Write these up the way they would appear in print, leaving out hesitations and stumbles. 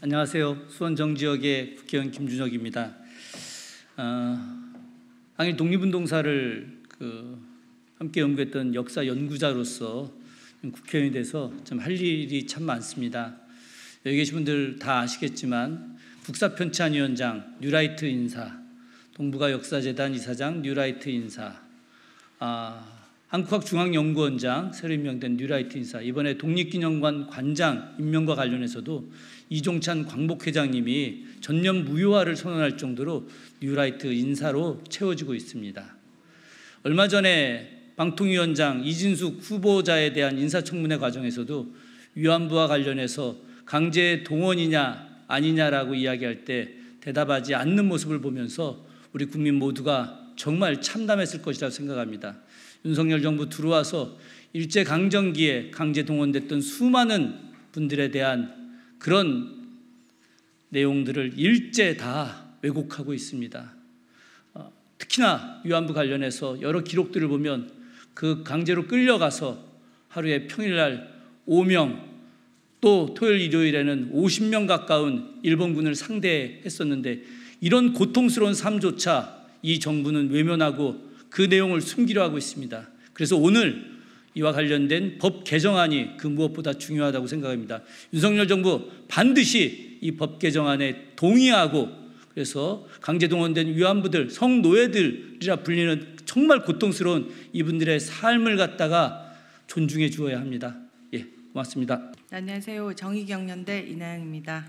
안녕하세요. 수원 정지역의 국회의원 김준혁입니다. 당일 독립운동사를 함께 연구했던 역사 연구자로서 국회의원이 돼서 좀 할 일이 참 많습니다. 여기 계신 분들 다 아시겠지만 국사편찬위원장 뉴라이트 인사, 동북아 역사재단 이사장 뉴라이트 인사, 한국학중앙연구원장 새로 임명된 뉴라이트 인사, 이번에 독립기념관 관장 임명과 관련해서도 이종찬 광복회장님이 전면 무효화를 선언할 정도로 뉴라이트 인사로 채워지고 있습니다. 얼마 전에 방통위원장 이진숙 후보자에 대한 인사청문회 과정에서도 위안부와 관련해서 강제 동원이냐 아니냐라고 이야기할 때 대답하지 않는 모습을 보면서 우리 국민 모두가 정말 참담했을 것이라고 생각합니다. 윤석열 정부 들어와서 일제강점기에 강제 동원됐던 수많은 분들에 대한 그런 내용들을 일제 다 왜곡하고 있습니다. 특히나 위안부 관련해서 여러 기록들을 보면 그 강제로 끌려가서 하루에 평일날 5명, 또 토요일 일요일에는 50명 가까운 일본군을 상대했었는데 이런 고통스러운 삶조차 이 정부는 외면하고 그 내용을 숨기려 하고 있습니다. 그래서 오늘 이와 관련된 법 개정안이 그 무엇보다 중요하다고 생각합니다. 윤석열 정부 반드시 이 법 개정안에 동의하고, 그래서 강제 동원된 위안부들, 성노예들이라 불리는 정말 고통스러운 이분들의 삶을 갖다가 존중해 주어야 합니다. 고맙습니다. 안녕하세요. 정의경연대 이나영입니다.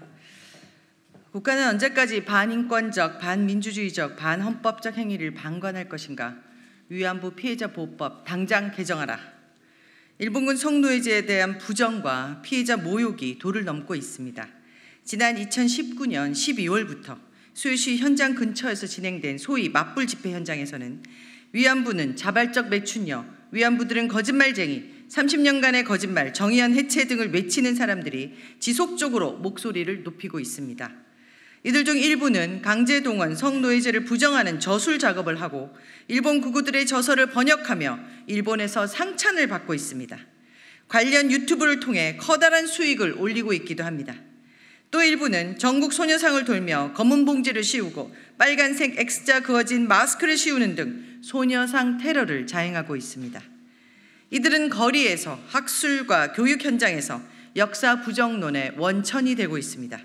국가는 언제까지 반인권적, 반민주주의적, 반헌법적 행위를 방관할 것인가? 위안부 피해자 보호법 당장 개정하라. 일본군 성노예제에 대한 부정과 피해자 모욕이 도를 넘고 있습니다. 지난 2019년 12월부터 수요시 현장 근처에서 진행된 소위 맞불 집회 현장에서는 위안부는 자발적 매춘녀, 위안부들은 거짓말쟁이, 30년간의 거짓말, 정의연 해체 등을 외치는 사람들이 지속적으로 목소리를 높이고 있습니다. 이들 중 일부는 강제동원, 성노예제를 부정하는 저술 작업을 하고 일본 극우들의 저서를 번역하며 일본에서 상찬을 받고 있습니다. 관련 유튜브를 통해 커다란 수익을 올리고 있기도 합니다. 또 일부는 전국 소녀상을 돌며 검은 봉지를 씌우고 빨간색 X자 그어진 마스크를 씌우는 등 소녀상 테러를 자행하고 있습니다. 이들은 거리에서 학술과 교육 현장에서 역사 부정론의 원천이 되고 있습니다.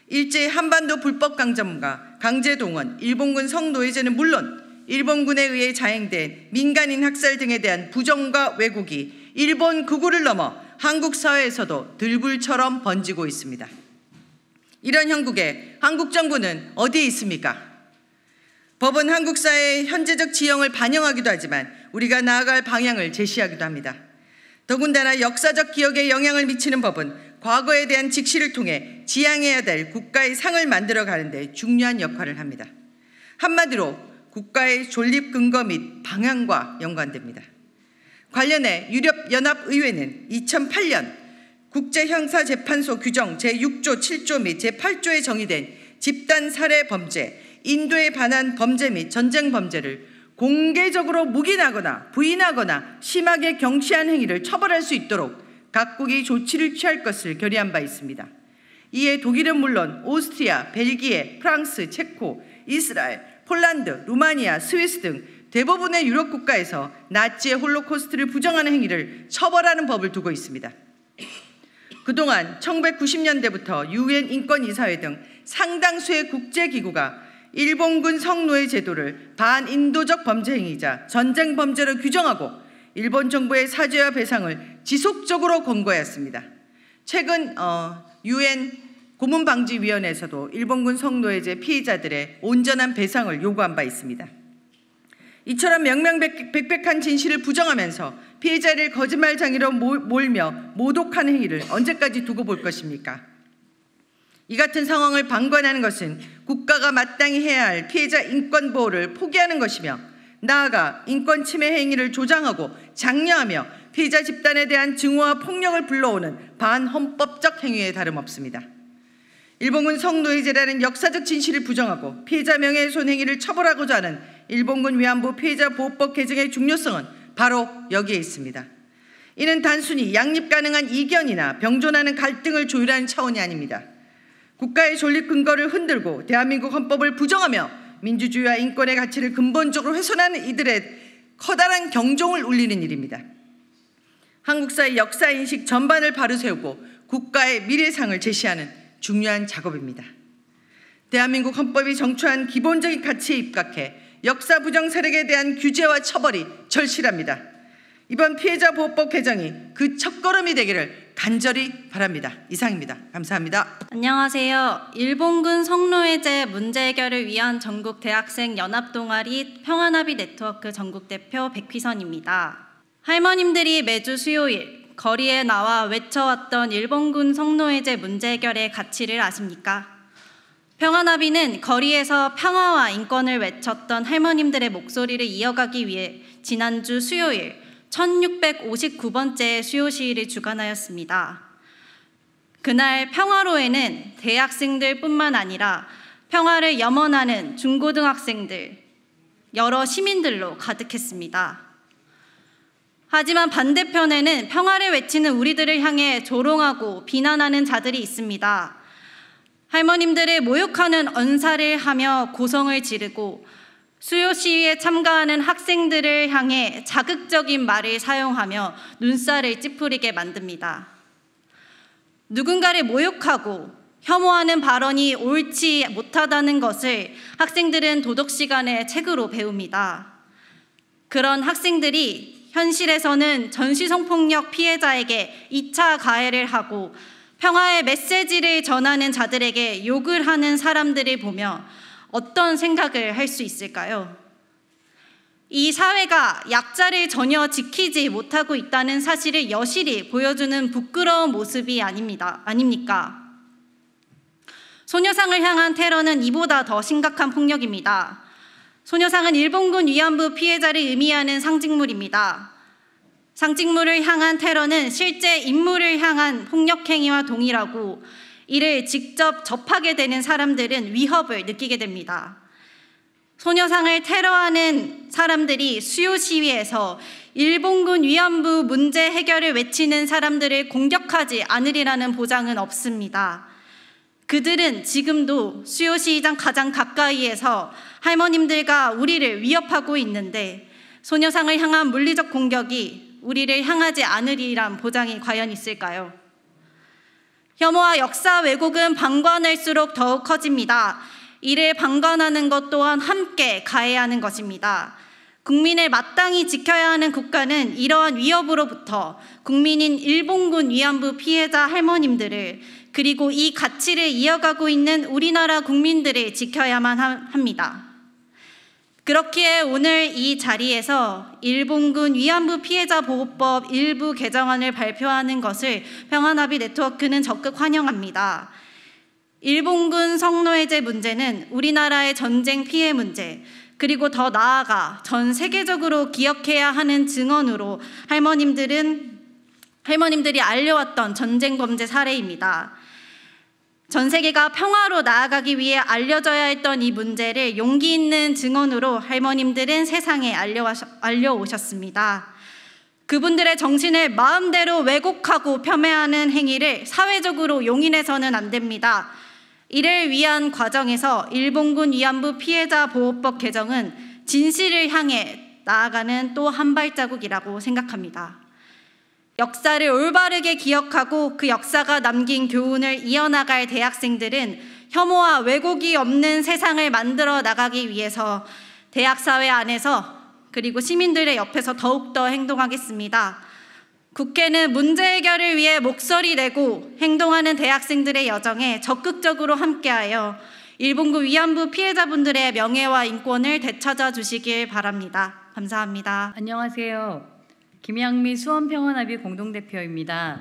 일제 한반도 불법 강점과 강제동원, 일본군 성노예제는 물론 일본군에 의해 자행된 민간인 학살 등에 대한 부정과 왜곡이 일본 극우를 넘어 한국 사회에서도 들불처럼 번지고 있습니다. 이런 형국에 한국 정부는 어디에 있습니까? 법은 한국 사회의 현재적 지형을 반영하기도 하지만 우리가 나아갈 방향을 제시하기도 합니다. 더군다나 역사적 기억에 영향을 미치는 법은 과거에 대한 직시를 통해 지향해야 될 국가의 상을 만들어가는 데 중요한 역할을 합니다. 한마디로 국가의 존립 근거 및 방향과 연관됩니다. 관련해 유럽연합의회는 2008년 국제형사재판소 규정 제6조, 7조 및 제8조에 정의된 집단 살해 범죄, 인도에 반한 범죄 및 전쟁 범죄를 공개적으로 묵인하거나 부인하거나 심하게 경시한 행위를 처벌할 수 있도록 각국이 조치를 취할 것을 결의한 바 있습니다. 이에 독일은 물론 오스트리아, 벨기에, 프랑스, 체코, 이스라엘, 폴란드, 루마니아, 스위스 등 대부분의 유럽 국가에서 나치의 홀로코스트를 부정하는 행위를 처벌하는 법을 두고 있습니다. 그동안 1990년대부터 UN 인권이사회 등 상당수의 국제기구가 일본군 성노예 제도를 반인도적 범죄 행위자, 전쟁 범죄로 규정하고 일본 정부의 사죄와 배상을 지속적으로 권고했습니다. 최근 UN 고문방지위원회에서도 일본군 성노예제 피해자들의 온전한 배상을 요구한 바 있습니다. 이처럼 명명백백한 진실을 부정하면서 피해자를 거짓말쟁이로 몰며 모독하는 행위를 언제까지 두고 볼 것입니까? 이 같은 상황을 방관하는 것은 국가가 마땅히 해야 할 피해자 인권 보호를 포기하는 것이며 나아가 인권 침해 행위를 조장하고 장려하며 피해자 집단에 대한 증오와 폭력을 불러오는 반헌법적 행위에 다름없습니다. 일본군 성노예제라는 역사적 진실을 부정하고 피해자 명예훼손 행위를 처벌하고자 하는 일본군 위안부 피해자 보호법 개정의 중요성은 바로 여기에 있습니다. 이는 단순히 양립 가능한 이견이나 병존하는 갈등을 조율하는 차원이 아닙니다. 국가의 존립 근거를 흔들고 대한민국 헌법을 부정하며 민주주의와 인권의 가치를 근본적으로 훼손하는 이들의 커다란 경종을 울리는 일입니다. 한국사의 역사인식 전반을 바로세우고 국가의 미래상을 제시하는 중요한 작업입니다. 대한민국 헌법이 정초한 기본적인 가치에 입각해 역사 부정 세력에 대한 규제와 처벌이 절실합니다. 이번 피해자 보호법 개정이 그 첫걸음이 되기를 간절히 바랍니다. 이상입니다. 감사합니다. 안녕하세요. 일본군 성노예제 문제 해결을 위한 전국 대학생 연합동아리 평화나비 네트워크 전국대표 백휘선입니다. 할머님들이 매주 수요일 거리에 나와 외쳐왔던 일본군 성노예제 문제 해결의 가치를 아십니까? 평화나비는 거리에서 평화와 인권을 외쳤던 할머님들의 목소리를 이어가기 위해 지난주 수요일 1659번째 수요 시위를 주관하였습니다. 그날 평화로에는 대학생들뿐만 아니라 평화를 염원하는 중고등학생들, 여러 시민들로 가득했습니다. 하지만 반대편에는 평화를 외치는 우리들을 향해 조롱하고 비난하는 자들이 있습니다. 할머님들을 모욕하는 언사를 하며 고성을 지르고 수요 시위에 참가하는 학생들을 향해 자극적인 말을 사용하며 눈살을 찌푸리게 만듭니다. 누군가를 모욕하고 혐오하는 발언이 옳지 못하다는 것을 학생들은 도덕 시간에 책으로 배웁니다. 그런 학생들이 현실에서는 전시성폭력 피해자에게 2차 가해를 하고 평화의 메시지를 전하는 자들에게 욕을 하는 사람들을 보며 어떤 생각을 할 수 있을까요? 이 사회가 약자를 전혀 지키지 못하고 있다는 사실을 여실히 보여주는 부끄러운 모습이 아닙니까? 소녀상을 향한 테러는 이보다 더 심각한 폭력입니다. 소녀상은 일본군 위안부 피해자를 의미하는 상징물입니다. 상징물을 향한 테러는 실제 인물을 향한 폭력행위와 동일하고 이를 직접 접하게 되는 사람들은 위협을 느끼게 됩니다. 소녀상을 테러하는 사람들이 수요 시위에서 일본군 위안부 문제 해결을 외치는 사람들을 공격하지 않으리라는 보장은 없습니다. 그들은 지금도 수요 시위장 가장 가까이에서 할머님들과 우리를 위협하고 있는데 소녀상을 향한 물리적 공격이 우리를 향하지 않으리란 보장이 과연 있을까요? 혐오와 역사 왜곡은 방관할수록 더욱 커집니다. 이를 방관하는 것 또한 함께 가해야 하는 것입니다. 국민을 마땅히 지켜야 하는 국가는 이러한 위협으로부터 국민인 일본군 위안부 피해자 할머님들을 그리고 이 가치를 이어가고 있는 우리나라 국민들을 지켜야만 합니다. 그렇기에 오늘 이 자리에서 일본군 위안부 피해자 보호법 일부 개정안을 발표하는 것을 평화나비 네트워크는 적극 환영합니다. 일본군 성노예제 문제는 우리나라의 전쟁 피해 문제, 그리고 더 나아가 전 세계적으로 기억해야 하는 증언으로 할머님들이 알려왔던 전쟁 범죄 사례입니다. 전 세계가 평화로 나아가기 위해 알려져야 했던 이 문제를 용기 있는 증언으로 할머님들은 세상에 알려오셨습니다. 그분들의 정신을 마음대로 왜곡하고 폄훼하는 행위를 사회적으로 용인해서는 안 됩니다. 이를 위한 과정에서 일본군 위안부 피해자 보호법 개정은 진실을 향해 나아가는 또 한 발자국이라고 생각합니다. 역사를 올바르게 기억하고 그 역사가 남긴 교훈을 이어나갈 대학생들은 혐오와 왜곡이 없는 세상을 만들어 나가기 위해서 대학사회 안에서 그리고 시민들의 옆에서 더욱더 행동하겠습니다. 국회는 문제 해결을 위해 목소리 내고 행동하는 대학생들의 여정에 적극적으로 함께하여 일본군 위안부 피해자분들의 명예와 인권을 되찾아 주시길 바랍니다. 감사합니다. 안녕하세요. 김양미 수원평화나비 공동대표입니다.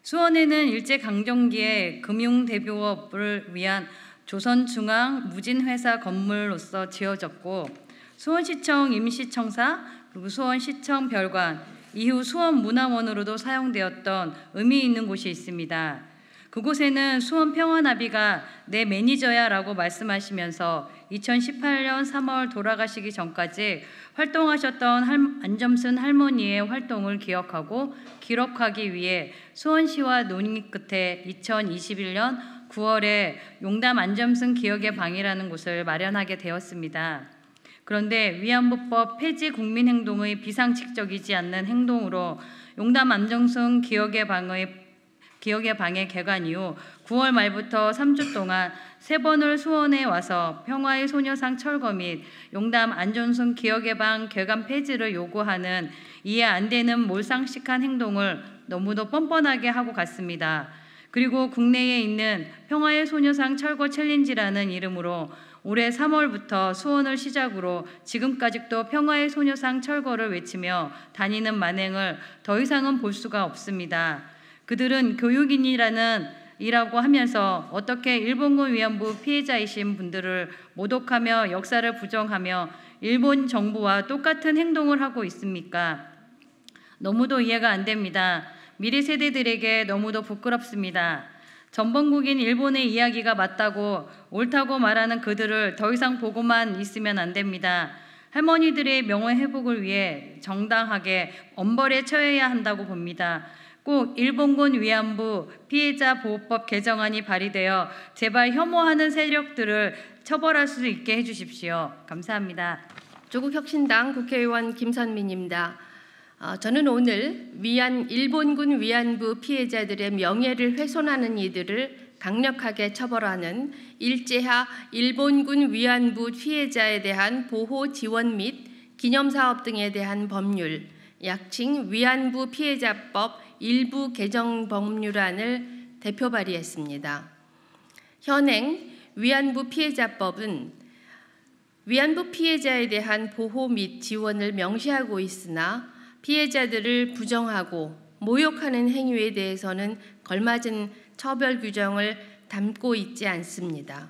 수원에는 일제강점기에 금융대표업을 위한 조선중앙 무진회사 건물로서 지어졌고 수원시청 임시청사 그리고 수원시청 별관 이후 수원문화원으로도 사용되었던 의미 있는 곳이 있습니다. 그곳에는 수원평화나비가 내 매니저야라고 말씀하시면서 2018년 3월 돌아가시기 전까지 활동하셨던 안점순 할머니의 활동을 기억하고 기록하기 위해 수원시와 논의 끝에 2021년 9월에 용담 안점순 기억의 방이라는 곳을 마련하게 되었습니다. 그런데 위안부법 폐지 국민행동의 비상식적이지 않는 행동으로 용담 안점순 기억의 방의 개관 이후 9월 말부터 3주 동안 3번을 수원에 와서 평화의 소녀상 철거 및 용담 안점순 기억의 방 개관 폐지를 요구하는 이해 안 되는 몰상식한 행동을 너무도 뻔뻔하게 하고 갔습니다. 그리고 국내에 있는 평화의 소녀상 철거 챌린지라는 이름으로 올해 3월부터 수원을 시작으로 지금까지도 평화의 소녀상 철거를 외치며 다니는 만행을 더 이상은 볼 수가 없습니다. 그들은 교육인이라고 하면서 어떻게 일본군 위안부 피해자이신 분들을 모독하며 역사를 부정하며 일본 정부와 똑같은 행동을 하고 있습니까? 너무도 이해가 안 됩니다. 미래 세대들에게 너무도 부끄럽습니다. 전범국인 일본의 이야기가 맞다고 옳다고 말하는 그들을 더 이상 보고만 있으면 안 됩니다. 할머니들의 명예 회복을 위해 정당하게 엄벌에 처해야 한다고 봅니다. 꼭 일본군 위안부 피해자 보호법 개정안이 발의되어 제발 혐오하는 세력들을 처벌할 수 있게 해주십시오. 감사합니다. 조국혁신당 국회의원 김선민입니다. 저는 오늘 일본군 위안부 피해자들의 명예를 훼손하는 이들을 강력하게 처벌하는 일제하 일본군 위안부 피해자에 대한 보호 지원 및 기념사업 등에 대한 법률, 약칭 위안부 피해자법 일부 개정 법률안을 대표 발의했습니다. 현행 위안부 피해자법은 위안부 피해자에 대한 보호 및 지원을 명시하고 있으나 피해자들을 부정하고 모욕하는 행위에 대해서는 걸맞은 처벌 규정을 담고 있지 않습니다.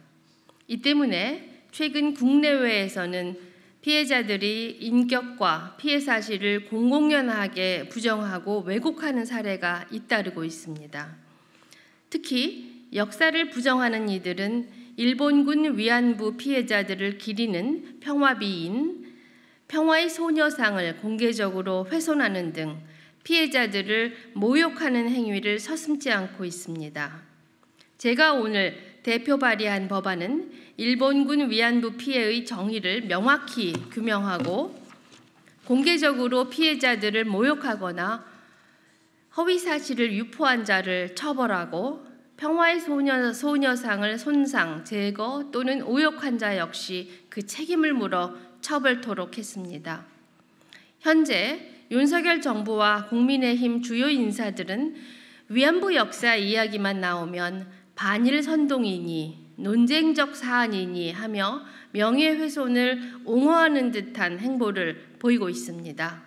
이 때문에 최근 국내외에서는 피해자들이 인격과 피해 사실을 공공연하게 부정하고 왜곡하는 사례가 잇따르고 있습니다. 특히 역사를 부정하는 이들은 일본군 위안부 피해자들을 기리는 평화비인 평화의 소녀상을 공개적으로 훼손하는 등 피해자들을 모욕하는 행위를 서슴지 않고 있습니다. 제가 오늘 대표 발의한 법안은 일본군 위안부 피해의 정의를 명확히 규명하고 공개적으로 피해자들을 모욕하거나 허위 사실을 유포한 자를 처벌하고 평화의 소녀상을 손상, 제거 또는 오욕한 자 역시 그 책임을 물어 처벌토록 했습니다. 현재 윤석열 정부와 국민의힘 주요 인사들은 위안부 역사 이야기만 나오면 반일 선동이니 논쟁적 사안이니 하며 명예훼손을 옹호하는 듯한 행보를 보이고 있습니다.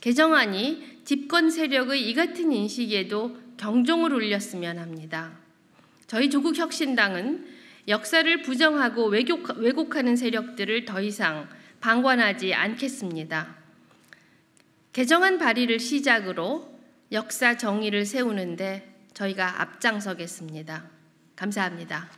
개정안이 집권 세력의 이 같은 인식에도 경종을 울렸으면 합니다. 저희 조국혁신당은 역사를 부정하고 왜곡하는 세력들을 더 이상 방관하지 않겠습니다. 개정안 발의를 시작으로 역사 정의를 세우는데 저희가 앞장서겠습니다. 감사합니다.